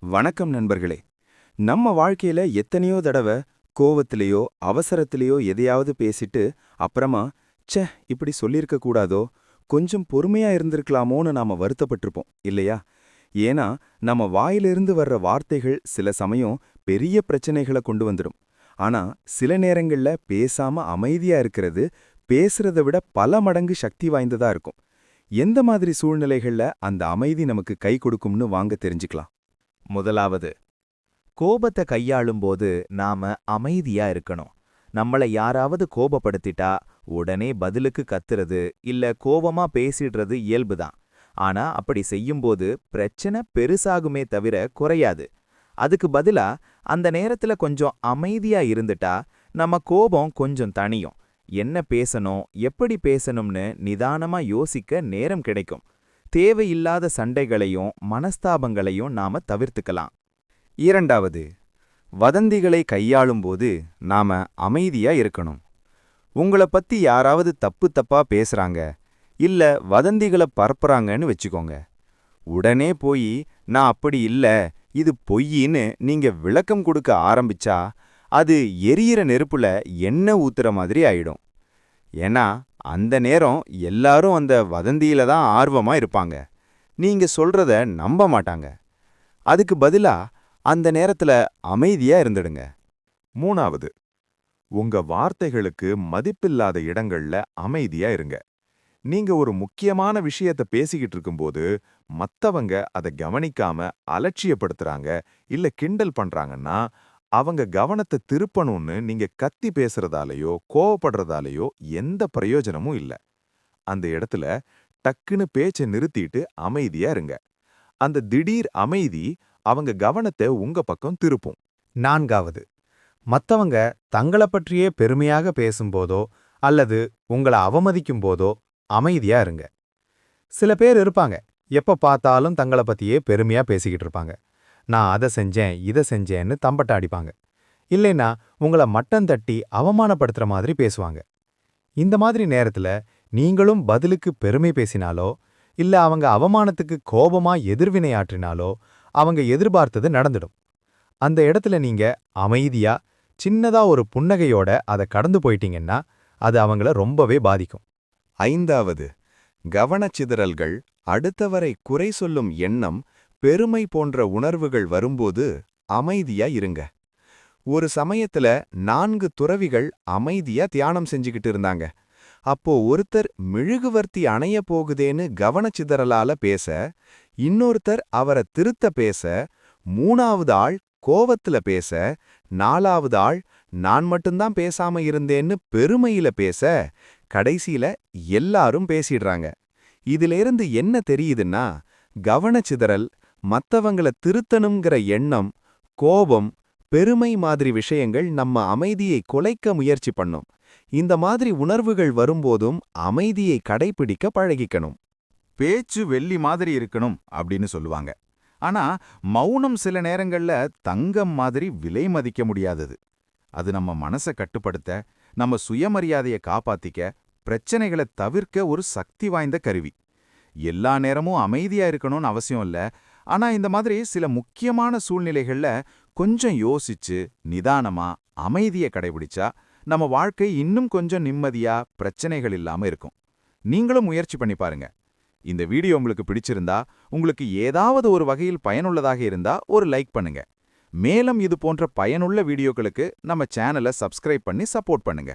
வணக்கம் நண்பர்களே. நம்ம வாழ்க்கையில எத்தனையோ தடவை கோவத்திலேயோ அவசரத்திலேயோ எதையாவது பேசிட்டு அப்புறமா ச்சே இப்படி சொல்லியிருக்க கூடாதோ, கொஞ்சம் பொறுமையா இருந்திருக்கலாமோன்னு நாம வருத்தப்பட்டிருப்போம் இல்லையா? ஏன்னா நம்ம வாயிலிருந்து வர்ற வார்த்தைகள் சில சமயம் பெரிய பிரச்சனைகளை கொண்டு வந்துடும். ஆனா சில நேரங்கள்ல பேசாம அமைதியா இருக்கிறது பேசுறதை விட பல மடங்கு சக்தி வாய்ந்ததா இருக்கும். எந்த மாதிரி சூழ்நிலைகள்ல அந்த அமைதி நமக்கு கை கொடுக்கும்னு வாங்க தெரிஞ்சுக்கலாம். முதலாவது, கோபத்தை கையாளும்போது நாம அமைதியா இருக்கணும். நம்மள யாராவது கோபப்படுத்திட்டா உடனே பதிலுக்கு கத்துறது இல்ல கோபமா பேசிடுறது இயல்புதான். ஆனா அப்படி செய்யும்போது பிரச்சனை பெருசாகுமே தவிர குறையாது. அதுக்கு பதிலா அந்த நேரத்துல கொஞ்சம் அமைதியா இருந்துட்டா நம்ம கோபம் கொஞ்சம் தணியும். என்ன பேசணும் எப்படி பேசணும்னு நிதானமா யோசிக்க நேரம் கிடைக்கும். தேவையில்லாத சண்டைகளையும் மனஸ்தாபங்களையும் நாம தவிர்த்துக்கலாம். இரண்டாவது, வதந்திகளை கையாளும்போது நாம அமைதியா இருக்கணும். உங்கள பத்தி யாராவது தப்பு தப்பா பேசுறாங்க, இல்ல வதந்திகளை பரப்புறாங்கன்னு வச்சுக்கோங்க. உடனே போய் நான் அப்படி இல்ல, இது பொய்யின்னு நீங்க விளக்கம் கொடுக்க ஆரம்பிச்சா, அது எரியிற நெருப்புல எண்ணெய் ஊத்துற மாதிரி ஆயிடும். ஏன்னா அந்த நேரம் எல்லாரும் அந்த வதந்தியில தான் ஆர்வமா இருப்பாங்க. நீங்க சொல்றத நம்ப மாட்டாங்க. அதுக்கு பதிலா அந்த நேரத்துல அமைதியா இருந்துடுங்க. மூணாவது, உங்க வார்த்தைகளுக்கு மதிப்பில்லாத இடங்கள்ல அமைதியா இருங்க. நீங்க ஒரு முக்கியமான விஷயத்த பேசிக்கிட்டு இருக்கும்போது மத்தவங்க அதை கவனிக்காம அலட்சியப்படுத்துறாங்க இல்ல கிண்டல் பண்றாங்கன்னா, அவங்க கவனத்தை திருப்பணும்னு நீங்க கத்தி பேசுறதாலேயோ கோவப்படுறதாலேயோ எந்த பிரயோஜனமும் இல்ல. அந்த இடத்துல டக்குன்னு பேச்சை நிறுத்திட்டு அமைதியா இருங்க. அந்த திடீர் அமைதி அவங்க கவனத்தை உங்க பக்கம் திருப்பும். நான்காவது, மத்தவங்க தங்கள பற்றியே பெருமையாக பேசும்போதோ அல்லது உங்கள அவமதிக்கும் போதோ அமைதியா இருங்க. சில பேர் இருப்பாங்க, எப்ப பார்த்தாலும் தங்கள பத்தியே பெருமையா பேசிக்கிட்டு இருப்பாங்க. நான் அதை செஞ்சேன் இதை செஞ்சேன்னு தம்பட்ட அடிப்பாங்க. இல்லைன்னா உங்கள மட்டம் தட்டி அவமானப்படுத்துற மாதிரி பேசுவாங்க. இந்த மாதிரி நேரத்துல நீங்களும் பதிலுக்கு பெருமை பேசினாலோ இல்ல அவங்க அவமானத்துக்கு கோபமா எதிர்வினையாற்றினாலோ அவங்க எதிர்பார்த்தது நடந்துடும். அந்த இடத்துல நீங்க அமைதியா சின்னதா ஒரு புன்னகையோட அதை கடந்து போயிட்டீங்கன்னா அது அவங்கள ரொம்பவே பாதிக்கும். ஐந்தாவது, கவனச்சிதறல்கள், அடுத்தவரை குறை சொல்லும் எண்ணம், பெருமை போன்ற உணர்வுகள் வரும்போது அமைதியா இருங்க. ஒரு சமயத்துல 4 துறவிகள் அமைதியா தியானம் செஞ்சுக்கிட்டு இருந்தாங்க. அப்போ ஒருத்தர் மெழுகுவர்த்தி அணைய போகுதேன்னு கவனச்சிதறலால பேச, இன்னொருத்தர் அவரை திருத்த பேச, 3வது ஆள் கோவத்துல பேச, 4வது ஆள் நான் மட்டும்தான் பேசாம இருந்தேன்னு பெருமையில பேச, கடைசியில எல்லாரும் பேசிடுறாங்க. இதிலிருந்து என்ன தெரியுதுன்னா, கவனச்சிதறல், மத்தவங்கள திருத்தணுங்கிற எண்ணம், கோபம், பெருமை மாதிரி விஷயங்கள் நம்ம அமைதியை குலைக்க முயற்சி பண்ணும். இந்த மாதிரி உணர்வுகள் வரும்போதும் அமைதியை கடைபிடிக்க பழகிக்கணும். பேச்சு வெள்ளி மாதிரி இருக்கணும் அப்படின்னு சொல்லுவாங்க. ஆனா மௌனம் சில நேரங்கள்ல தங்கம் மாதிரி விலை மதிக்க முடியாதது. அது நம்ம மனசை கட்டுப்படுத்த, நம்ம சுயமரியாதையை காப்பாத்திக்க, பிரச்சனைகளை தவிர்க்க ஒரு சக்தி வாய்ந்த கருவி. எல்லா நேரமும் அமைதியா இருக்கணும்னு அவசியம் இல்ல. ஆனா இந்த மாதிரி சில முக்கியமான சூழ்நிலைகள்ல கொஞ்சம் யோசிச்சு நிதானமா அமைதியை கடைபிடிச்சா நம்ம வாழ்க்கை இன்னும் கொஞ்சம் நிம்மதியா பிரச்சனைகள் இல்லாம இருக்கும். நீங்களும் முயற்சி பண்ணி பாருங்க. இந்த வீடியோ உங்களுக்கு பிடிச்சிருந்தா, உங்களுக்கு ஏதாவது ஒரு வகையில் பயனுள்ளதாக இருந்தா ஒரு லைக் பண்ணுங்க. மேலும் இது போன்ற பயனுள்ள வீடியோக்களுக்கு நம்ம சேனலை சப்ஸ்கிரைப் பண்ணி சப்போர்ட் பண்ணுங்க.